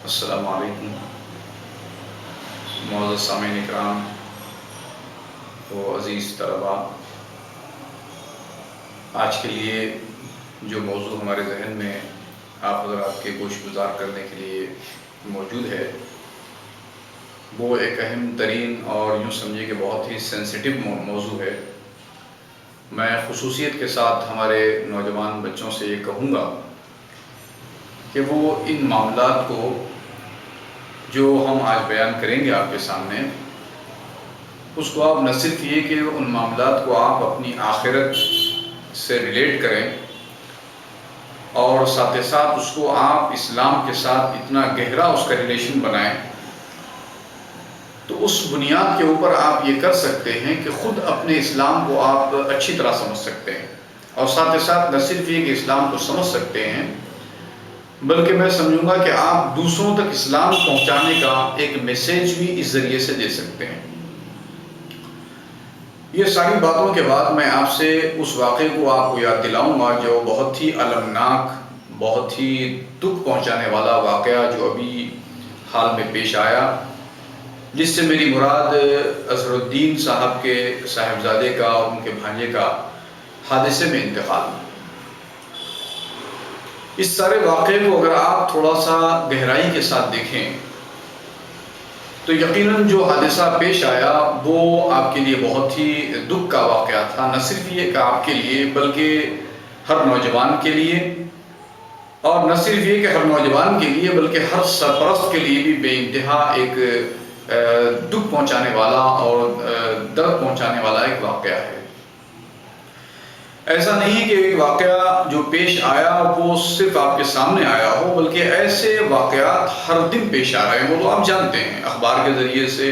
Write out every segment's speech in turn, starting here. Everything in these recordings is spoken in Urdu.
السلام علیکم معزز سامعین اکرام و عزیز طلباء، آج کے لیے جو موضوع ہمارے ذہن میں آپ حضرات کے گوش گزار کرنے کے لیے موجود ہے وہ ایک اہم ترین اور یوں سمجھے کہ بہت ہی سینسٹیو موضوع ہے۔ میں خصوصیت کے ساتھ ہمارے نوجوان بچوں سے یہ کہوں گا کہ وہ ان معاملات کو جو ہم آج بیان کریں گے آپ کے سامنے، اس کو آپ نہ صرف یہ کہ ان معاملات کو آپ اپنی آخرت سے ریلیٹ کریں اور ساتھ ساتھ اس کو آپ اسلام کے ساتھ اتنا گہرا اس کا ریلیشن بنائیں تو اس بنیاد کے اوپر آپ یہ کر سکتے ہیں کہ خود اپنے اسلام کو آپ اچھی طرح سمجھ سکتے ہیں، اور ساتھ ساتھ نہ صرف یہ کہ اسلام کو سمجھ سکتے ہیں بلکہ میں سمجھوں گا کہ آپ دوسروں تک اسلام پہنچانے کا ایک میسیج بھی اس ذریعے سے دے سکتے ہیں۔ یہ ساری باتوں کے بعد میں آپ سے اس واقعے کو آپ کو یاد دلاؤں گا جو بہت ہی المناک، بہت ہی دکھ پہنچانے والا واقعہ جو ابھی حال میں پیش آیا، جس سے میری مراد اظہر الدین صاحب کے صاحبزادے کا اور ان کے بھانجے کا حادثے میں انتقال۔ اس سارے واقعے کو اگر آپ تھوڑا سا گہرائی کے ساتھ دیکھیں تو یقیناً جو حادثہ پیش آیا وہ آپ کے لیے بہت ہی دکھ کا واقعہ تھا، نہ صرف یہ کہ آپ کے لیے بلکہ ہر نوجوان کے لیے، اور نہ صرف یہ کہ ہر نوجوان کے لیے بلکہ ہر سرپرست کے لیے بھی بے انتہا ایک دکھ پہنچانے والا اور درد پہنچانے والا ایک واقعہ ہے۔ ایسا نہیں کہ ایک واقعہ جو پیش آیا وہ صرف آپ کے سامنے آیا ہو، بلکہ ایسے واقعات ہر دن پیش آ رہے ہیں، وہ تو آپ جانتے ہیں، اخبار کے ذریعے سے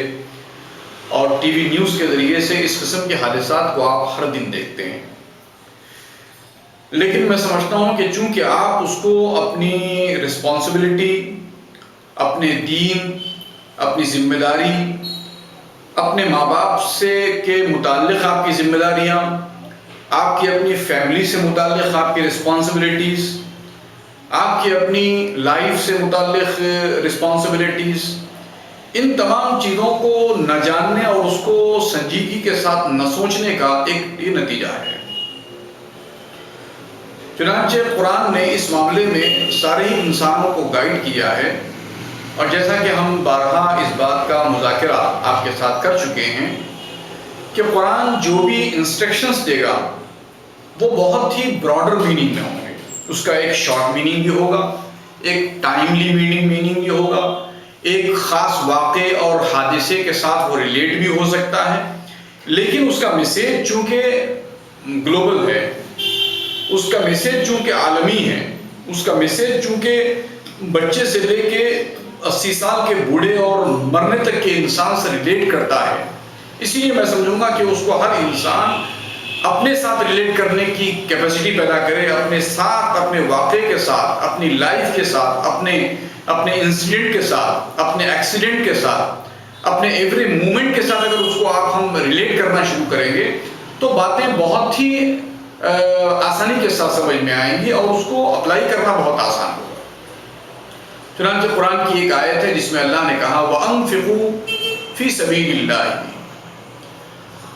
اور ٹی وی نیوز کے ذریعے سے اس قسم کے حادثات کو آپ ہر دن دیکھتے ہیں۔ لیکن میں سمجھتا ہوں کہ چونکہ آپ اس کو اپنی رسپانسبلٹی، اپنے دین، اپنی ذمہ داری، اپنے ماں باپ سے کے متعلق آپ کی ذمہ داریاں، آپ کی اپنی فیملی سے متعلق آپ کی رسپانسبلٹیز، آپ کی اپنی لائف سے متعلق رسپانسبلٹیز، ان تمام چیزوں کو نہ جاننے اور اس کو سنجیدگی کے ساتھ نہ سوچنے کا ایک یہ نتیجہ ہے۔ چنانچہ قرآن نے اس معاملے میں سارے ہی انسانوں کو گائیڈ کیا ہے، اور جیسا کہ ہم بارہا اس بات کا مذاکرہ آپ کے ساتھ کر چکے ہیں کہ قرآن جو بھی انسٹرکشنز دے گا وہ بہت ہی براڈر میننگ میں ہوں گے۔ اس کا ایک شارٹ میننگ بھی ہوگا، ایک ٹائملی میننگ بھی ہوگا، ایک خاص واقعے اور حادثے کے ساتھ وہ ریلیٹ بھی ہو سکتا ہے، لیکن اس کا میسیج چونکہ گلوبل ہے، اس کا میسیج چونکہ عالمی ہے، اس کا میسیج چونکہ بچے سے لے کے 80 سال کے بوڑھے اور مرنے تک کے انسان سے ریلیٹ کرتا ہے، اسی لیے میں سمجھوں گا کہ اس کو ہر انسان اپنے ساتھ ریلیٹ کرنے کی کیپیسٹی پیدا کرے، اپنے ساتھ، اپنے واقعے کے ساتھ، اپنی لائف کے ساتھ، اپنے انسیڈنٹ کے ساتھ، اپنے ایکسیڈنٹ کے ساتھ، اپنے ایوری مومنٹ کے ساتھ اگر اس کو ہم ریلیٹ کرنا شروع کریں گے تو باتیں بہت ہی آسانی کے ساتھ سمجھ میں آئیں گی اور اس کو اپلائی کرنا بہت آسان ہوگا۔ چنانچہ قرآن کی ایک آیت ہے جس میں اللہ نے کہا وَأَنفِقُوا فِي سَبِيلِ اللَّهِ،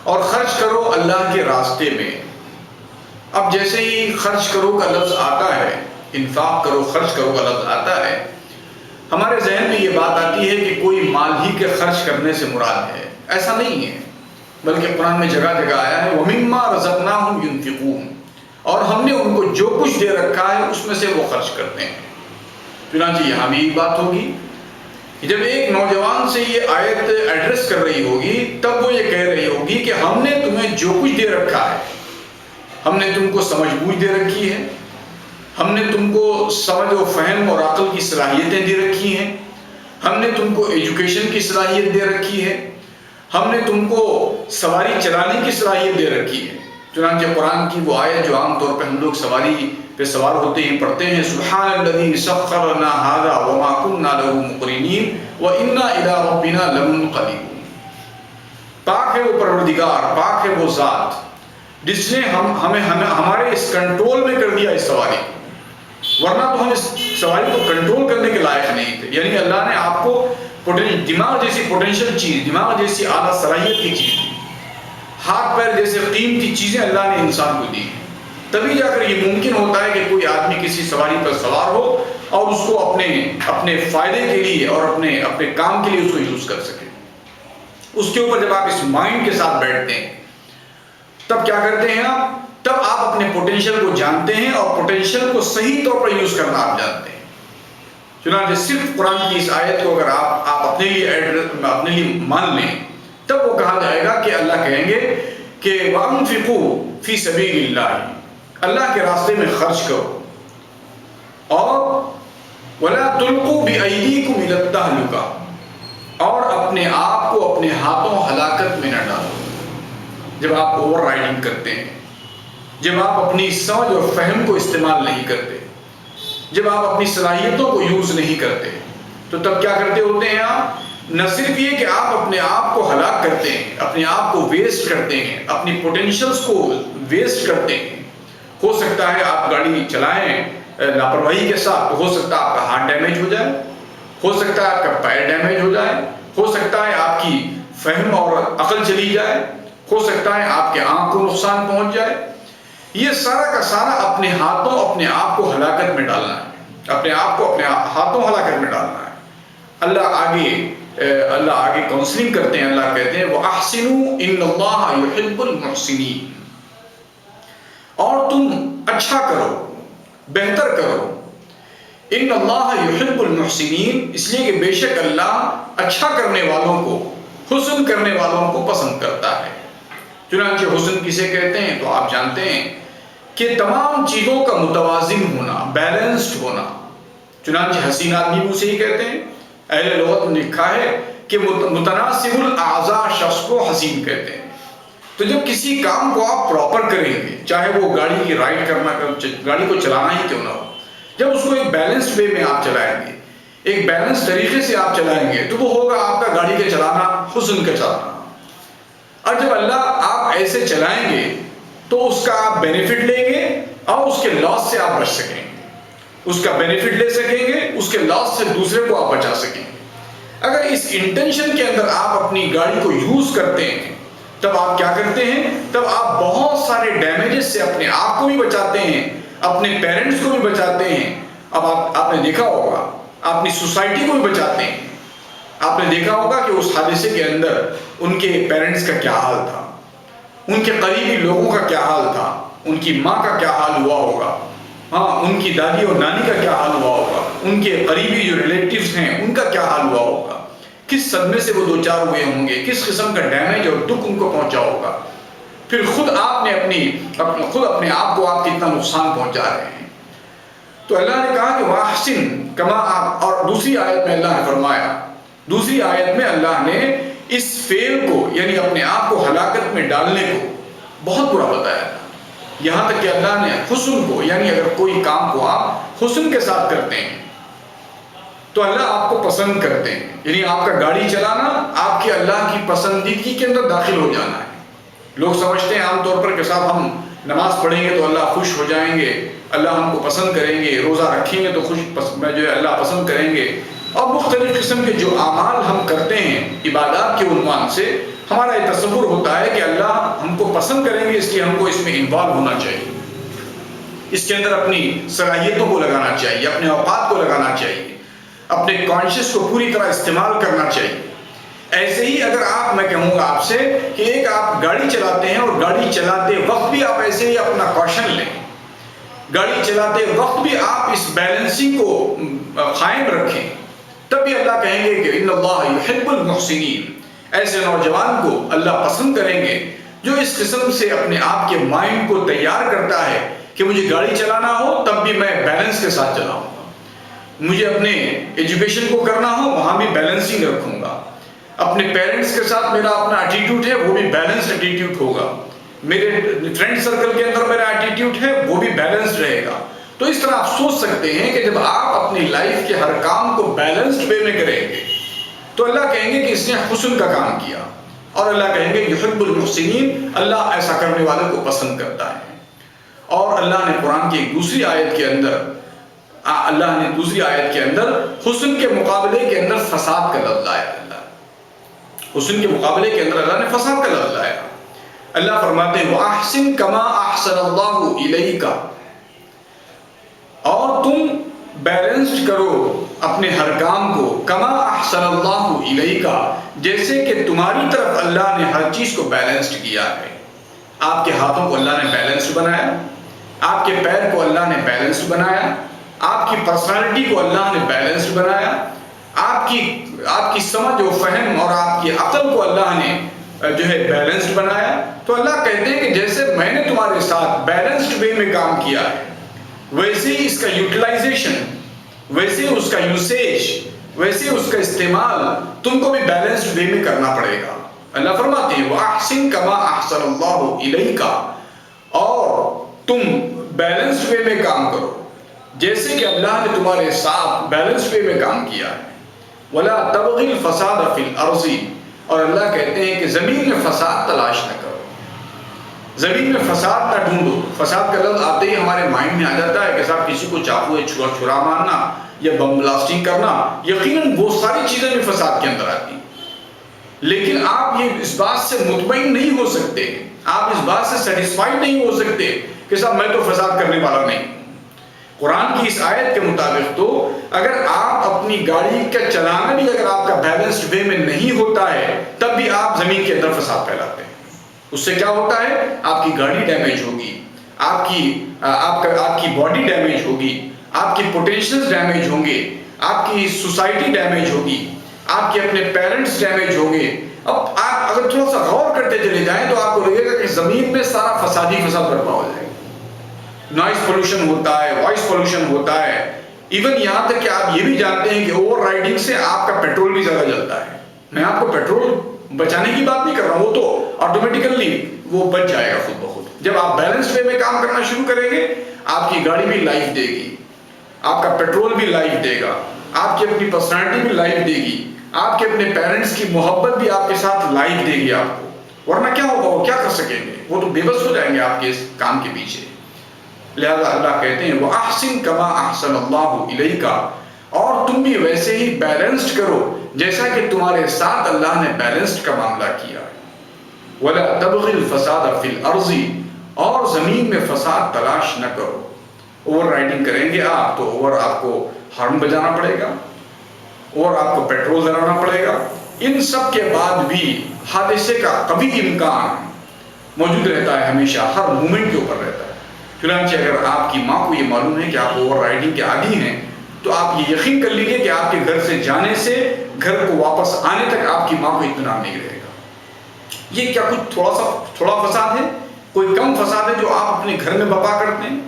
اور خرچ کرو اللہ کے راستے میں۔ اب جیسے ہی خرچ کرو کا لفظ آتا ہے، انفاق کرو، خرچ کرو کا لفظ آتا ہے، ہمارے ذہن میں یہ بات آتی ہے کہ کوئی مال ہی کے خرچ کرنے سے مراد ہے۔ ایسا نہیں ہے، بلکہ قرآن میں جگہ جگہ آیا ہے وَمِمَّا رَزَقْنَاهُمْ يُنْفِقُونَ، اور ہم نے ان کو جو کچھ دے رکھا ہے اس میں سے وہ خرچ کرتے ہیں۔ چنانچہ یہاں بھی ایک بات ہوگی کہ جب ایک نوجوان سے یہ آیت ایڈریس کر رہی ہوگی تب وہ یہ کہہ رہی ہوگی کہ ہم نے تمہیں جو کچھ دے رکھا ہے، ہم نے تم کو سمجھ بوجھ دے رکھی ہے، ہم نے تم کو سمجھ و فہم اور عقل کی صلاحیتیں دے رکھی ہیں، ہم نے تم کو ایجوکیشن کی صلاحیت دے رکھی ہے، ہم نے تم کو سواری چلانے کی صلاحیت دے رکھی ہے۔ چنانچہ قرآن کی وہ آیت جو عام طور پہ ہم لوگ سواری پہ سوار ہوتے ہی پڑھتے ہیں، سبحان الذی سخر لنا ھذا وما كنا له مقرنین وإنا إلی ربنا لمنقلبون، پاک ہے وہ پروردگار، پاک ہے وہ ذات جس نے ہمیں ہمارے اس کنٹرول میں کر دیا اس سواری کو، ورنہ تو ہم اس سواری کو کنٹرول کرنے کے لائق نہیں صلاحیت ہے، یعنی اللہ نے آپ کو دماغ جیسی پوٹینشیل چیز، دماغ جیسی اعلیٰ صلاحیت کی چیز دی، ہاتھ پیر جیسے قیمتی چیزیں اللہ نے انسان کو دی ہیں، تبھی جا کر یہ ممکن ہوتا ہے کہ کوئی آدمی کسی سواری پر سوار ہو اور اس کو اپنے فائدے کے لیے اور اپنے کام کے لیے اس کو یوز کر سکے۔ اس کے اوپر جب آپ اس مائنڈ کے ساتھ بیٹھتے ہیں تب کیا کرتے ہیں آپ؟ تب آپ اپنے پوٹینشیل کو جانتے ہیں اور پوٹینشیل کو صحیح طور پر یوز کرنا آپ جانتے ہیں۔ چنانچہ صرف قرآن کی اس آیت کو اگر آپ اپنے لیے مان لیں تب وہ کہا جائے گا کہ اللہ کہیں گے کہ وَأَنفِقُوا فِي سَبِيلِ اللَّهِ، اللہ کے راستے میں خرچ کرو، اور وَلَا تُلْقُوا بِأَيْدِيكُمْ إِلَى التَّهْلُكَةِ، اور اپنے آپ کو اپنے ہاتھوں ہلاکت میں نہ ڈالو۔ جب آپ اوور رائڈنگ کرتے ہیں، جب آپ اپنی سمجھ اور فہم کو استعمال نہیں کرتے، جب آپ اپنی صلاحیتوں کو یوز نہیں کرتے، تو تب کیا کرتے ہوتے ہیں آپ؟ نہ صرف یہ کہ آپ اپنے آپ کو ہلاک کرتے ہیں، اپنے آپ کو ویسٹ کرتے ہیں، اپنی پوٹینشیلز کو ویسٹ کرتے ہیں۔ ہو سکتا ہے آپ گاڑی چلائیں لاپرواہی کے ساتھ، تو ہو سکتا ہے آپ کا ہارٹ ڈیمیج ہو جائے، ہو سکتا ہے آپ کا پیر ڈیمیج ہو جائے، ہو سکتا ہے آپ کی فہم اور عقل چلی جائے، ہو سکتا ہے آپ کے آنکھ کو نقصان پہنچ جائے۔ یہ سارا کا سارا اپنے ہاتھوں اپنے آپ کو ہلاکت میں ڈالنا ہے، اپنے آپ کو اپنے ہاتھوں ہلاکت میں ڈالنا ہے۔ اللہ آگے کاؤنسلنگ کرتے ہیں، اللہ کہتے ہیں وَأَحْسِنُوا إِنَّ اللَّهَ يُحِبُّ الْمُحْسِنِينَ، اور تم اچھا کرو، بہتر کرو۔ ان اللہ یحب المحسنین، اس لیے کہ بے شک اللہ اچھا کرنے والوں کو، حسن کرنے والوں کو پسند کرتا ہے۔ چنانچہ حسن کسے کہتے ہیں تو آپ جانتے ہیں کہ تمام چیزوں کا متوازن ہونا، بیلنسڈ ہونا۔ چنانچہ حسین آدمی کو صحیح کہتے ہیں، اہل لغت نے لکھا ہے کہ متناسب الاعضاء شخص کو حسین کہتے ہیں۔ تو جب کسی کام کو آپ پراپر کریں گے، چاہے وہ گاڑی کی رائڈ کرنا، گاڑی کو چلانا ہی کیوں نہ ہو، جب اس کو ایک بیلنسڈ وے میں آپ چلائیں گے، ایک بیلنس طریقے سے آپ چلائیں گے، تو وہ ہوگا آپ کا گاڑی کا چلانا حسن کا چلانا۔ اور جب اللہ آپ ایسے چلائیں گے تو اس کا آپ بینیفٹ لیں گے اور اس کے لاس سے آپ بچ سکیں گے، اس کا بینیفٹ لے سکیں گے، اس کے لاس سے دوسرے کو آپ بچا سکیں گے۔ اگر اس انٹینشن کے اندر آپ اپنی گاڑی کو یوز کرتے ہیں تب آپ کیا کرتے ہیں؟ تب آپ بہت سارے ڈیمیجز سے اپنے آپ کو بھی بچاتے ہیں، اپنے پیرنٹس کو بھی بچاتے ہیں۔ اب آپ نے دیکھا ہوگا اپنی سوسائٹی کو بھی بچاتے ہیں۔ آپ نے دیکھا ہوگا کہ اس حادثے کے اندر ان کے پیرنٹس کا کیا حال تھا، ان کے قریبی لوگوں کا کیا حال تھا، ان کی ماں کا کیا حال ہوا ہوگا، ان کی دادی اور نانی کا کیا حال ہوا ہوگا، ان کے قریبی جو ریلیٹیوز ہیں ان کا کیا حال ہوا ہوگا، کس صدمے سے وہ دوچار ہوئے ہوں گے، کس قسم کا ڈیمیج اور دکھ ان کو پہنچا ہوگا۔ پھر خود آپ نے اپنے آپ کو آپ کتنا نقصان پہنچا رہے ہیں۔ تو اللہ نے کہا کہ وَأَحْسِن كَمَا، اور دوسری آیت میں اللہ نے فرمایا، دوسری آیت میں اللہ نے اس فعل کو یعنی اپنے آپ کو ہلاکت میں ڈالنے کو بہت برا بتایا تھا، یہاں تک کہ اللہ نے حسن کو، یعنی اگر کوئی کام کو آپ حسن کے ساتھ کرتے ہیں تو اللہ آپ کو پسند کرتے ہیں، یعنی آپ کا گاڑی چلانا آپ کی اللہ کی پسندیدگی کے اندر داخل ہو جانا ہے۔ لوگ سمجھتے ہیں عام طور پر کہ صاحب ہم نماز پڑھیں گے تو اللہ خوش ہو جائیں گے، اللہ ہم کو پسند کریں گے، روزہ رکھیں گے تو جو ہے اللہ پسند کریں گے، اور مختلف قسم کے جو اعمال ہم کرتے ہیں عبادات کے عنوان سے، ہمارا یہ تصور ہوتا ہے کہ اللہ ہم کو پسند کریں گے، اس لیے ہم کو اس میں انوالو ہونا چاہیے، اس کے اندر اپنی صلاحیتوں کو لگانا چاہیے، اپنے اوقات کو لگانا چاہیے، اپنے کانشیس کو پوری طرح استعمال کرنا چاہیے۔ ایسے ہی اگر میں کہوں گا آپ سے کہ ایک آپ گاڑی چلاتے ہیں اور گاڑی چلاتے وقت بھی آپ ایسے ہی اپنا کوشن لیں، گاڑی چلاتے وقت بھی آپ اس بیلنسنگ کو قائم رکھیں، تب بھی اللہ کہیں گے کہ ان اللہ یحب المحسنین، ایسے نوجوان کو اللہ پسند کریں گے جو اس قسم سے اپنے آپ کے مائنڈ کو تیار کرتا ہے کہ مجھے گاڑی چلانا ہو تب بھی میں بیلنس کے ساتھ چلاؤں گا، مجھے اپنے ایجوکیشن کو کرنا ہو وہاں بھی بیلنسنگ رکھوں گا، اپنے پیرنٹس کے ساتھ میرا اپنا ایٹیٹیوڈ ہے وہ بھی بیلنسڈ ایٹیٹیوڈ ہوگا، میرے فرینڈ سرکل کے اندر میرا ایٹیٹیوڈ ہے وہ بھی بیلنسڈ رہے گا۔ تو اس طرح آپ سوچ سکتے ہیں کہ جب آپ اپنی لائف کے ہر کام کو بیلنسڈ وے میں کریں گے تو اللہ کہیں گے کہ اس نے حسن کا کام کیا، اور اللہ کہیں گے یحب المحسنین، اللہ ایسا کرنے والوں کو پسند کرتا ہے۔ اور اللہ نے قرآن کی ایک دوسری آیت کے اندر اللہ نے دوسری آیت کے اندر حسن کے مقابلے کے اندر فساد کا لفظ لایا. اللہ حسن کے مقابلے کے اندر اللہ نے فساد کا لفظ لایا. اللہ فرماتے ہیں وَأَحْسِن كَمَا أَحْسَنَ اللَّهُ إِلَيْكَ، اور تم بیلنسڈ کرو اپنے ہر کام کو کما احسن اللہ الیکا، جیسے کہ تمہاری طرف اللہ نے ہر چیز کو بیلنسڈ کیا ہے. آپ کے ہاتھوں کو اللہ نے بیلنسڈ بنایا، آپ کے پیر کو اللہ نے بیلنسڈ بنایا، آپ کی پرسنالٹی کو اللہ نے بیلنسڈ بنایا، آپ کی سمجھ و فہم اور آپ کی عقل کو اللہ نے جو ہے بیلنسڈ بنایا. تو اللہ کہتے ہیں کہ جیسے میں نے تمہارے ساتھ بیلنسڈ وے میں کام کیا ہے، ویسے ہی اس کا یوٹیلائزیشن، ویسے اس کا یوسیج، ویسے اس کا استعمال تم کو بھی بیلنسڈ وے میں کرنا پڑے گا. اللہ فرماتے ہیں وَأَحْسِن كَمَا أَحْسَنَ اللَّهُ إِلَيْكَ، اور تم بیلنسڈ وے میں کام کرو جیسے کہ اللہ نے تمہارے ساتھ بیلنسڈ وے میں کام کیا ہے. وَلَا تَبْغِ الْفَسَادَ فِي الْأَرْضِ، اور اللہ کہتے ہیں کہ زمین میں فساد تلاش نہ کرو، زمین میں فساد نہ ڈھونڈو. فساد کا لفظ آتے ہی ہمارے مائنڈ میں آ جاتا ہے کہ صاحب کسی کو چاقو چھرا مارنا یا بم بلاسٹنگ کرنا. یقیناً وہ ساری چیزیں بھی فساد کے اندر آتی ہیں، لیکن آپ یہ اس بات سے مطمئن نہیں ہو سکتے، آپ اس بات سے سیٹسفائیڈ نہیں ہو سکتے کہ صاحب میں تو فساد کرنے والا نہیں. قرآن کی اس آیت کے مطابق تو اگر آپ اپنی گاڑی کا چلانا بھی اگر آپ کا بیلنسڈ وے میں نہیں ہوتا ہے تب بھی آپ زمین کے اندر فساد پھیلاتے ہیں. اس سے کیا ہوتا ہے؟ آپ کی گاڑی ڈیمیج ہوگی، آپ کی باڈی ڈیمیج ہوگی، آپ کی پوٹینشیلز ڈیمیج ہوں گے، آپ کی سوسائٹی ڈیمیج ہوگی، آپ کے اپنے پیرنٹس ڈیمیج ہوں گے. اب آپ اگر تھوڑا سا غور کرتے چلے جائیں تو آپ کو لگے گا کہ زمین میں سارا فساد برپا ہو جائے گا. نوائز پولوشن ہوتا ہے، وائس پولوشن ہوتا ہے، ایون یہاں تک کہ آپ یہ بھی جانتے ہیں کہ اوور رائڈنگ سے آپ کا پیٹرول بھی زیادہ جلتا ہے. میں آپ کو پیٹرول بچانے کی بات نہیں کر رہا ہوں، وہ تو آٹومیٹیکلی وہ بچ جائے گا خود بخود. جب آپ بیلنس وے میں کام کرنا شروع کریں گے آپ کی گاڑی بھی لائف دے گی، آپ کا پیٹرول بھی لائف دے گا، آپ کی اپنی پرسنالٹی بھی لائف دے گی، آپ کے اپنے پیرنٹس کی محبت بھی آپ کے ساتھ لائف دے گی آپ کو. ورنہ کیا ہوگا؟ وہ کیا کر سکیں گے؟ وہ تو بے بس ہو جائیں گے آپ کے اس کام کے پیچھے. لہذا اللہ کہتے ہیں وَأَحْسِن كَمَا أَحْسَنَ اللَّهُ إِلَيْكَ، اور تم بھی ویسے ہی بیلنسڈ کرو جیسا کہ تمہارے ساتھ اللہ نے بیلنسڈ کا معاملہ کیا ہے. وَلَا تَبْغِ الْفَسَادَ فِي الْأَرْضِ، اور زمین میں فساد تلاش نہ کرو. اوور رائڈنگ کریں گے آپ تو اوور آپ کو ہارن بجانا پڑے گا، اور آپ کو پیٹرول ڈلانا پڑے گا. ان سب کے بعد بھی حادثے کا کبھی امکان موجود رہتا ہے، ہمیشہ ہر مومنٹ کے اوپر رہتا ہے. چنانچہ اگر آپ کی ماں کو یہ معلوم ہے کہ آپ اوور رائڈنگ کے عادی ہیں تو آپ یہ یقین کر لیجیے کہ آپ کے گھر سے جانے سے گھر کو واپس آنے تک آپ کی ماں کو اطمینان نہیں رہے گا. یہ کیا کچھ تھوڑا فساد ہے؟ کوئی کم فساد ہے جو آپ اپنے گھر میں بپا کرتے ہیں؟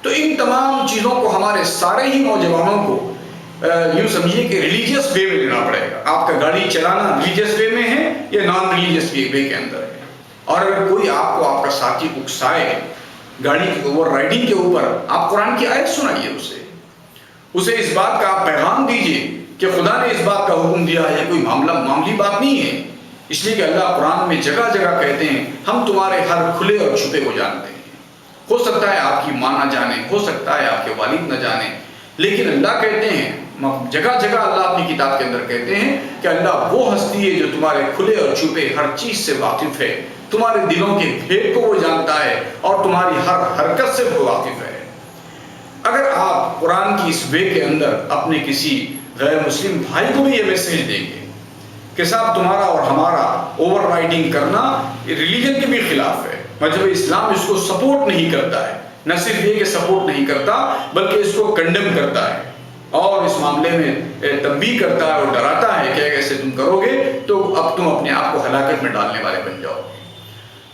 تو ان تمام چیزوں کو ہمارے سارے ہی نوجوانوں کو یوں سمجھیے کہ ریلیجیس وے میں لینا پڑے گا. آپ کا گاڑی چلانا ریلیجیس وے میں ہے یا نان ریلیجیس وے کے اندر ہے. اور اگر کوئی آپ کو آپ کا ساتھی اکسائے گاڑی کی اوور رائڈنگ کے اوپر، آپ قرآن کی آیت سنائیے اسے اس بات کا آپ پیغام دیجئے کہ خدا نے اس بات کا حکم دیا ہے، کوئی معاملی بات نہیں ہے. اس لیے کہ اللہ قرآن میں جگہ جگہ کہتے ہیں ہم تمہارے ہر کھلے اور چھپے کو جانتے ہیں. ہو سکتا ہے آپ کی ماں نہ جانے، ہو سکتا ہے آپ کے والد نہ جانے، لیکن اللہ کہتے ہیں جگہ جگہ اللہ اپنی کتاب کے اندر کہتے ہیں کہ اللہ وہ ہستی ہے جو تمہارے کھلے اور چھپے ہر چیز سے واقف ہے، تمہارے دلوں کے بھید کو وہ جانتا ہے اور تمہاری ہر حرکت سے وہ واقف ہے. اگر آپ قرآن کی اس وے کے اندر اپنے کسی غیر مسلم بھائی کو بھی یہ میسیج دیں گے کہ صاحب تمہارا اور ہمارا اوور رائڈنگ کرنا ریلیجن کے بھی خلاف ہے، مذہب اسلام اس کو سپورٹ نہیں کرتا ہے، نہ صرف یہ کہ سپورٹ نہیں کرتا بلکہ اس کو کنڈم کرتا ہے اور اس معاملے میں تنبیہ کرتا ہے اور ڈراتا ہے کہ اگر ایسے تم کرو گے تو اب تم اپنے آپ کو ہلاکت میں ڈالنے والے بن جاؤ.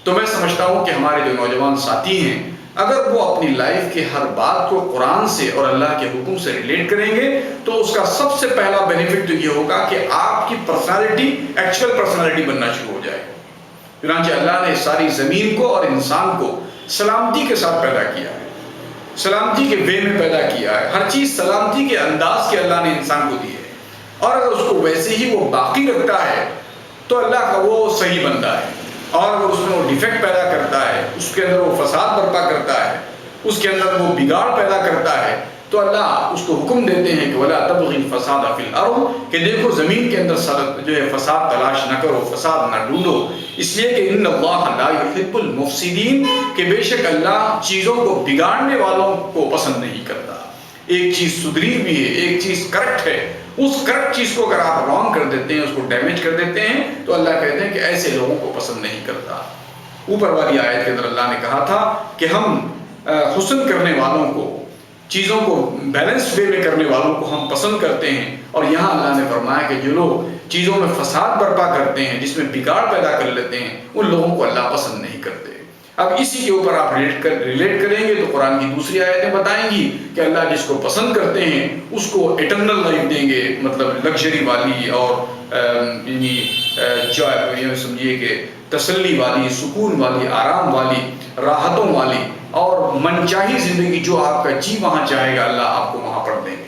تو میں سمجھتا ہوں کہ ہمارے جو نوجوان ساتھی ہیں اگر وہ اپنی لائف کے ہر بات کو قرآن سے اور اللہ کے حکم سے ریلیٹ کریں گے تو اس کا سب سے پہلا بینیفٹ تو یہ ہوگا کہ آپ کی پرسنالٹی ایکچوئل پرسنالٹی بننا شروع ہو جائے گا. چنانچہ اللہ نے ساری زمین کو اور انسان کو سلامتی کے ساتھ پیدا کیا ہے، سلامتی کے وے میں پیدا کیا ہے. ہر چیز سلامتی کے انداز کے اللہ نے انسان کو دی ہے، اور اگر اس کو ویسے ہی وہ باقی رکھتا ہے تو اللہ کا وہ صحیح بندہ ہے. اور اگر اس میں وہ ڈیفیکٹ پیدا کرتا ہے، اس کے اندر وہ فساد برپا کرتا ہے، اس کے اندر وہ بگاڑ پیدا کرتا ہے، تو اللہ اس کو حکم دیتے ہیں کہ وَلَا تَبْغِ الْفَسَادَ فِي الْأَرْضِ کہ دیکھو زمین کے اندر جو ہے فساد تلاش نہ کرو، فساد نہ ڈھونڈو، اس لیے کہ ان اللہ لا يحب المفسدین کہ بے شک اللہ چیزوں کو بگاڑنے والوں کو پسند نہیں کرتا۔ ایک چیز سدھری بھی ہے، ایک چیز کریکٹ ہے، اس کریکٹ چیز کو اگر آپ رانگ کر دیتے ہیں، اس کو ڈیمیج کر دیتے ہیں تو اللہ کہتے ہیں کہ ایسے لوگوں کو پسند نہیں کرتا۔ اوپر والی آیت کے اندر اللہ نے کہا تھا کہ ہم حسن کرنے والوں کو، چیزوں کو بیلنس وے میں کرنے والوں کو ہم پسند کرتے ہیں، اور یہاں اللہ نے فرمایا کہ جو لوگ چیزوں میں فساد برپا کرتے ہیں، جس میں بگاڑ پیدا کر لیتے ہیں، ان لوگوں کو اللہ پسند نہیں کرتے۔ اب اسی کے اوپر آپ ریلیٹ کریں گے تو قرآن کی دوسری آیتیں بتائیں گی کہ اللہ جس کو پسند کرتے ہیں اس کو ایٹرنل لائف دیں گے، مطلب لگژری والی اور سمجھیے کہ تسلی والی، سکون والی، آرام والی، راحتوں والی اور منچاہی زندگی، جو آپ کا جی وہاں چاہے گا اللہ آپ کو وہاں پر دیں گے،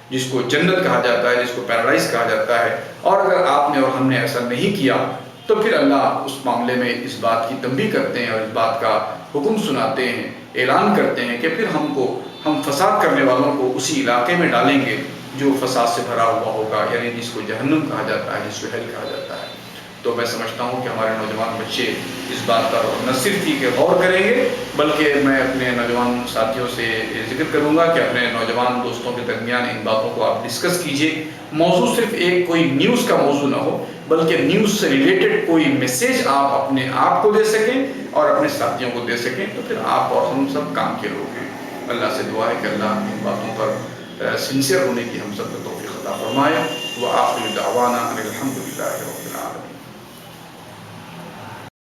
جس کو جنت کہا جاتا ہے، جس کو پیراڈائز کہا جاتا ہے۔ اور اگر آپ نے اور ہم نے ایسا نہیں کیا تو پھر اللہ اس معاملے میں اس بات کی تنبیہ کرتے ہیں اور اس بات کا حکم سناتے ہیں، اعلان کرتے ہیں کہ پھر ہم فساد کرنے والوں کو اسی علاقے میں ڈالیں گے جو فساد سے بھرا ہوا ہوگا، یعنی جس کو جہنم کہا جاتا ہے، جس کو ہیل کہا جاتا ہے۔ تو میں سمجھتا ہوں کہ ہمارے نوجوان بچے اس بات پر نہ صرف یہ کہ غور کریں گے، بلکہ میں اپنے نوجوان ساتھیوں سے یہ ذکر کروں گا کہ اپنے نوجوان دوستوں کے درمیان ان باتوں کو آپ ڈسکس کیجئے۔ موضوع صرف ایک کوئی نیوز کا موضوع نہ ہو، بلکہ نیوز سے ریلیٹڈ کوئی میسیج آپ اپنے آپ کو دے سکیں اور اپنے ساتھیوں کو دے سکیں، تو پھر آپ اور ہم سب کام کے لوگ ہیں۔ اللہ سے دعا ہے کہ اللہ ان باتوں پر سنسیئر ہونے کی ہم سب کو توفیق عطا فرمائے۔ وآخر دعوانا ان الحمد للہ۔